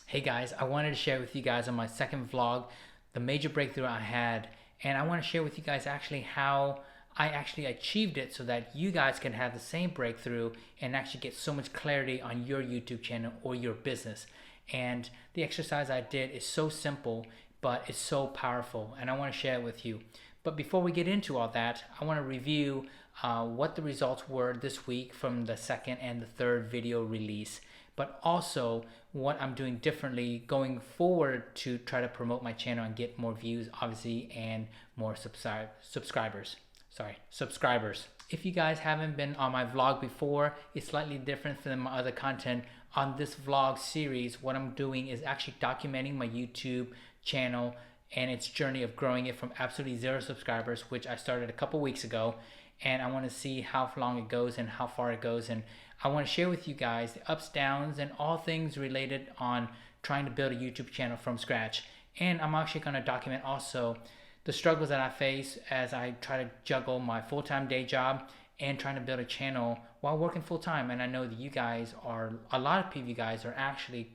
Hey guys, I wanted to share with you guys on my second vlog the major breakthrough I had, and I want to share with you guys actually how I actually achieved it so that you guys can have the same breakthrough and actually get so much clarity on your YouTube channel or your business. And the exercise I did is so simple, but it's so powerful, and I want to share it with you. But before we get into all that, I want to review what the results were this week from the second and the third video release, but also what I'm doing differently going forward to try to promote my channel and get more views, obviously, and more subscribers. If you guys haven't been on my vlog before, it's slightly different from my other content. On this vlog series, what I'm doing is actually documenting my YouTube channel and its journey of growing it from absolutely 0 subscribers, which I started a couple weeks ago, and I want to see how long it goes and how far it goes, and I want to share with you guys the ups, downs, and all things related on trying to build a YouTube channel from scratch. And I'm actually going to document also the struggles that I face as I try to juggle my full-time day job and trying to build a channel while working full-time. And I know that you guys are, a lot of you guys are actually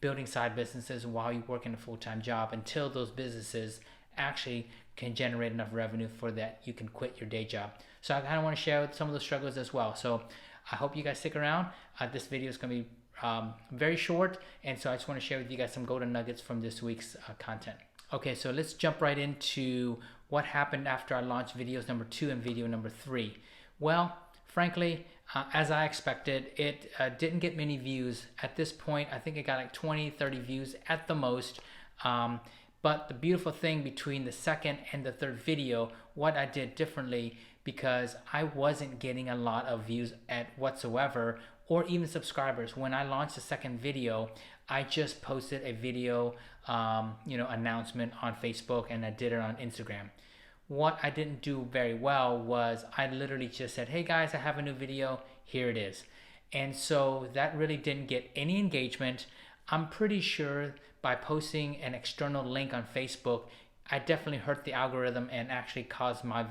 building side businesses while you work in a full-time job until those businesses actually can generate enough revenue for that you can quit your day job. So I kind of want to share some of the struggles as well. So I hope you guys stick around. This video is going to be very short, and so I just want to share with you guys some golden nuggets from this week's content. Okay, so let's jump right into what happened after I launched videos number 2 and video number 3. Well, frankly, as I expected, it didn't get many views. At this point, I think it got like 20, 30 views at the most. But the beautiful thing between the second and the third video, what I did differently, because I wasn't getting a lot of views at whatsoever or even subscribers. When I launched the second video, I just posted a video announcement on Facebook, and I did it on Instagram. What I didn't do very well was I literally just said, hey guys, I have a new video, here it is. And so that really didn't get any engagement. I'm pretty sure by posting an external link on Facebook, I definitely hurt the algorithm and actually caused my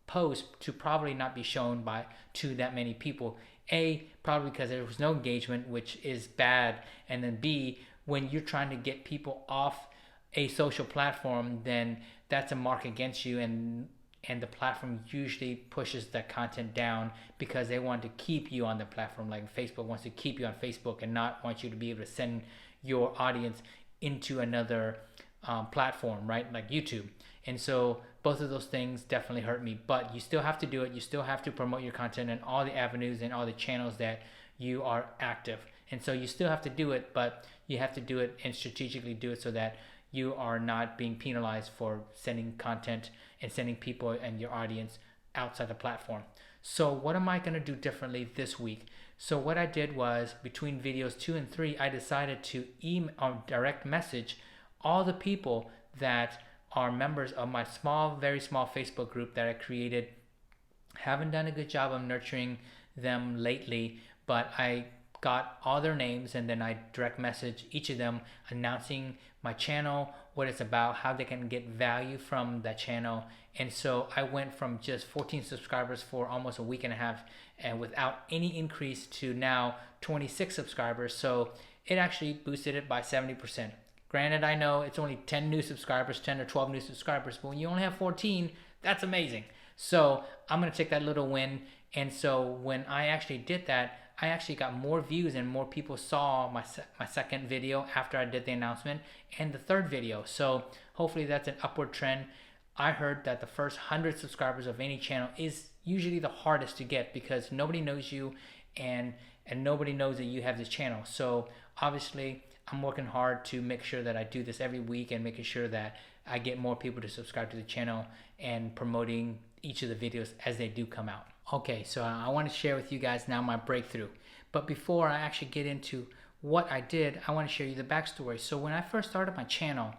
post to probably not be shown to that many people. A, probably because there was no engagement, which is bad, and then B, when you're trying to get people off a social platform, then that's a mark against you, and the platform usually pushes that content down because they want to keep you on the platform. Like Facebook wants to keep you on Facebook and not want you to be able to send your audience into another platform, right? Like YouTube. And so both of those things definitely hurt me, but you still have to do it. You still have to promote your content in all the avenues and all the channels that you are active. And so you still have to do it, but you have to do it and strategically do it so that you are not being penalized for sending content and sending people and your audience outside the platform. So what am I going to do differently this week? So what I did was, between videos 2 and 3, I decided to email or direct message all the people that are members of my very small Facebook group that I created. Haven't done a good job of nurturing them lately, but I got all their names, and then I direct message each of them announcing my channel, what it's about, how they can get value from that channel. And so I went from just 14 subscribers for almost a week and a half and without any increase to now 26 subscribers. So it actually boosted it by 70%. Granted, I know it's only 10 new subscribers, 10 or 12 new subscribers, but when you only have 14, that's amazing. So I'm going to take that little win. And so when I actually did that, I actually got more views and more people saw my second video after I did the announcement and the third video. So hopefully that's an upward trend. I heard that the first 100 subscribers of any channel is usually the hardest to get because nobody knows you and nobody knows that you have this channel. So obviously I'm working hard to make sure that I do this every week and making sure that I get more people to subscribe to the channel and promoting each of the videos as they do come out. Okay, so I want to share with you guys now my breakthrough. But before I actually get into what I did, I want to share you the backstory. So when I first started my channel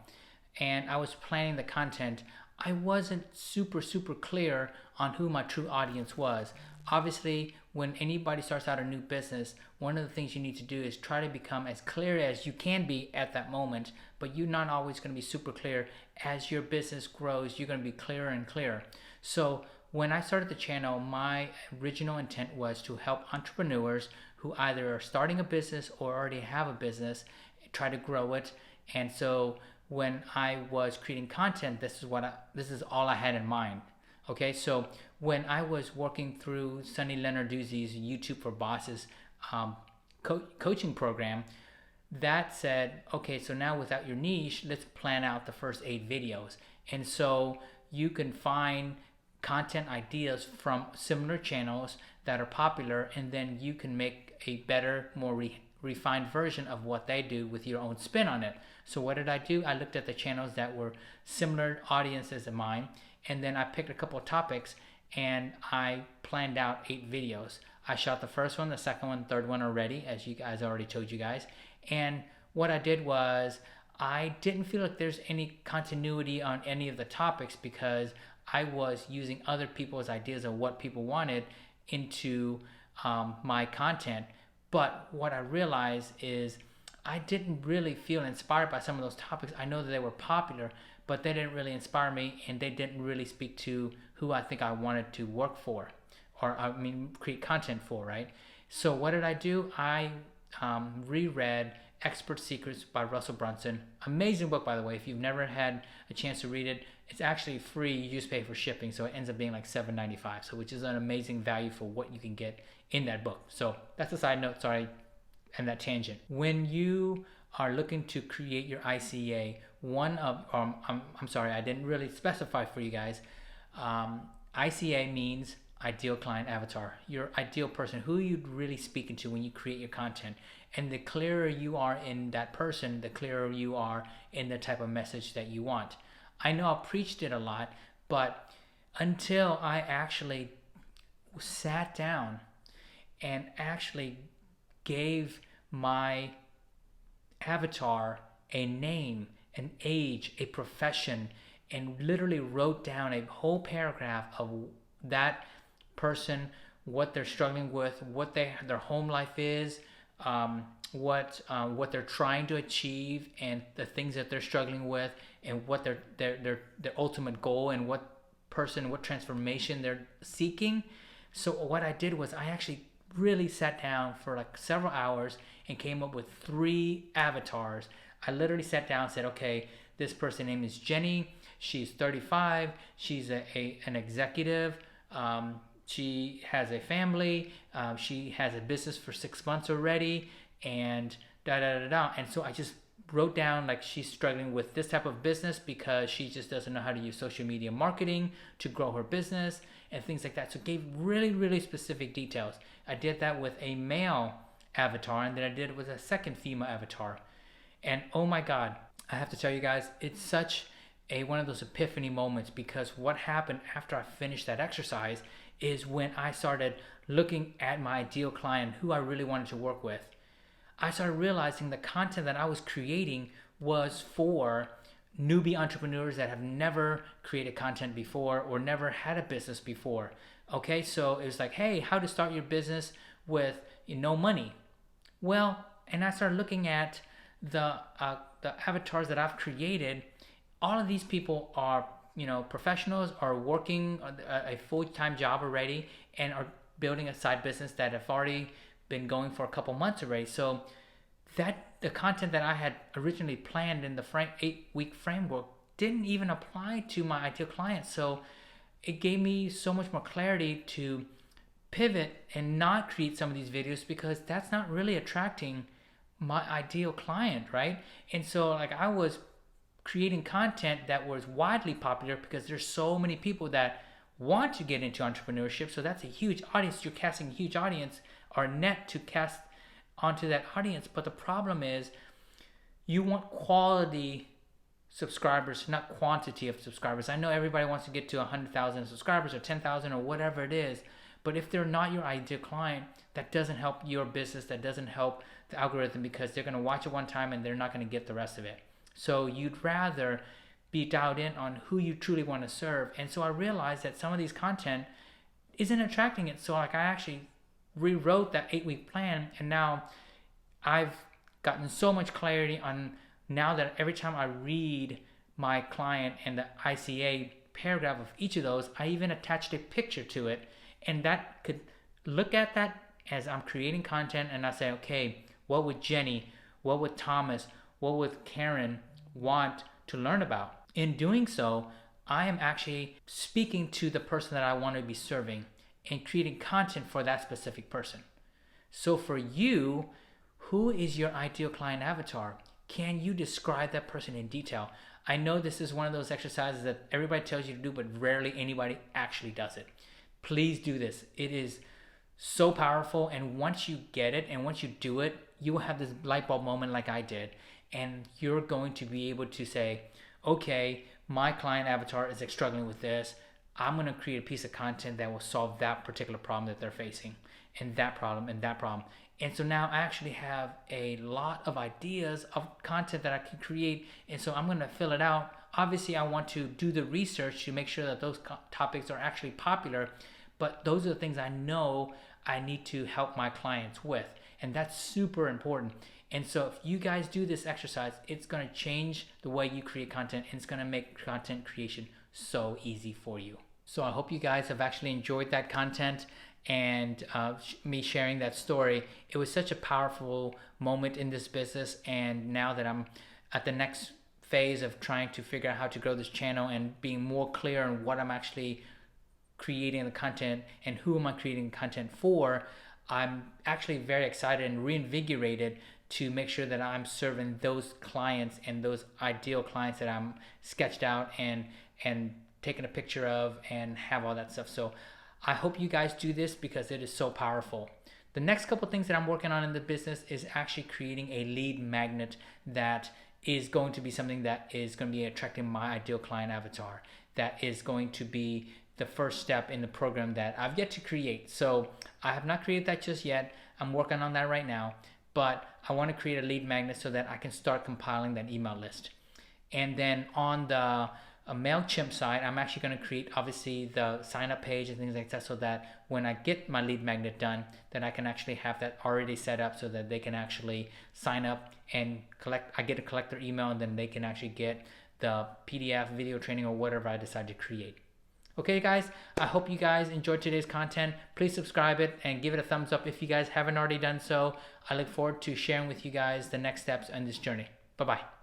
and I was planning the content, I wasn't super clear on who my true audience was. Obviously, when anybody starts out a new business, one of the things you need to do is try to become as clear as you can be at that moment, but you're not always going to be super clear. As your business grows, you're going to be clearer and clearer. So when I started the channel, my original intent was to help entrepreneurs who either are starting a business or already have a business try to grow it. And so when I was creating content, this is all I had in mind. Okay, so when I was working through Sunny Lenarduzzi's YouTube for Bosses coaching program, that said, okay, so now without your niche, let's plan out the first 8 videos. And so you can find content ideas from similar channels that are popular, and then you can make a better, more refined version of what they do with your own spin on it. So what did I do? I looked at the channels that were similar audiences of mine, and then I picked a couple of topics and I planned out 8 videos. I shot the first one, the second one, third one already, as you guys already told you guys. And what I did was I didn't feel like there's any continuity on any of the topics because I was using other people's ideas of what people wanted into my content. But what I realized is I didn't really feel inspired by some of those topics. I know that they were popular, but they didn't really inspire me, and they didn't really speak to who I think I wanted to work for, or I mean create content for, right? So what did I do? I reread Expert Secrets by Russell Brunson. Amazing book, by the way. If you've never had a chance to read it, it's actually free. You just pay for shipping, so it ends up being like $7.95, so which is an amazing value for what you can get in that book. So that's a side note. Sorry, and that tangent. When you are looking to create your ICA, I'm sorry, I didn't really specify for you guys. ICA means ideal client avatar, your ideal person, who you're really speaking to when you create your content. And the clearer you are in that person, the clearer you are in the type of message that you want. I know I preached it a lot, but until I actually sat down and actually gave my avatar a name, an age, a profession, and literally wrote down a whole paragraph of that person, what they're struggling with, what their home life is, what they're trying to achieve, and the things that they're struggling with, and what their ultimate goal, and what transformation they're seeking. So what I did was I actually really sat down for like several hours and came up with 3 avatars. I literally sat down and said, okay, this person's name is Jenny. She's 35. She's an executive. She has a family. She has a business for 6 months already, and da da da da. And so I just wrote down like she's struggling with this type of business because she just doesn't know how to use social media marketing to grow her business and things like that. So gave really, really specific details. I did that with a male avatar, and then I did it with a second female avatar. And oh my God, I have to tell you guys, it's such one of those epiphany moments, because what happened after I finished that exercise is when I started looking at my ideal client, who I really wanted to work with, I started realizing the content that I was creating was for newbie entrepreneurs that have never created content before or never had a business before. Okay, so it was like, hey, how to start your business with no money. Well, and I started looking at the avatars that I've created. All of these people are professionals, are working a full-time job already, and are building a side business that have already been going for a couple months already. So that the content that I had originally planned in the 8-week framework didn't even apply to my ideal clients. So it gave me so much more clarity to pivot and not create some of these videos, because that's not really attracting my ideal client, right? And so like I was creating content that was widely popular because there's so many people that want to get into entrepreneurship. So that's a huge audience. You're casting a huge audience, or net to cast onto that audience. But the problem is you want quality subscribers, not quantity of subscribers. I know everybody wants to get to 100,000 subscribers or 10,000 or whatever it is, but if they're not your ideal client, that doesn't help your business, that doesn't help the algorithm, because they're going to watch it one time and they're not going to get the rest of it. So you'd rather be dialed in on who you truly want to serve. And so I realized that some of these content isn't attracting it. So like I actually rewrote that 8-week plan, and now I've gotten so much clarity on now that every time I read my client and the ICA paragraph of each of those, I even attached a picture to it, and that could look at that as I'm creating content, and I say, okay, what would Jenny, what would Thomas, What would Karen want to learn about? In doing so, I am actually speaking to the person that I want to be serving and creating content for that specific person. So for you, who is your ideal client avatar? Can you describe that person in detail? I know this is one of those exercises that everybody tells you to do, but rarely anybody actually does it. Please do this. It is so powerful, and once you get it and once you do it, you will have this light bulb moment like I did, and you're going to be able to say, okay, my client avatar is struggling with this. I'm going to create a piece of content that will solve that particular problem that they're facing, and that problem, and that problem. And so now I actually have a lot of ideas of content that I can create, and so I'm going to fill it out. Obviously, I want to do the research to make sure that those topics are actually popular, but those are the things I know I need to help my clients with, and that's super important. And so if you guys do this exercise, it's going to change the way you create content, and it's going to make content creation so easy for you. So I hope you guys have actually enjoyed that content and me sharing that story. It was such a powerful moment in this business, and now that I'm at the next phase of trying to figure out how to grow this channel and being more clear on what I'm actually creating the content and who am I creating content for, I'm actually very excited and reinvigorated to make sure that I'm serving those clients and those ideal clients that I'm sketched out and taking a picture of and have all that stuff. So I hope you guys do this because it is so powerful. The next couple things that I'm working on in the business is actually creating a lead magnet that is going to be something that is going to be attracting my ideal client avatar. That is going to be the first step in the program that I've yet to create. So I have not created that just yet. I'm working on that right now, but I want to create a lead magnet so that I can start compiling that email list. And then on the MailChimp side, I'm actually going to create obviously the sign up page and things like that, so that when I get my lead magnet done, then I can actually have that already set up so that they can actually sign up and collect. I get to collect their email, and then they can actually get the PDF video training or whatever I decide to create. Okay guys, I hope you guys enjoyed today's content. Please subscribe it and give it a thumbs up if you guys haven't already done so. I look forward to sharing with you guys the next steps on this journey. Bye-bye.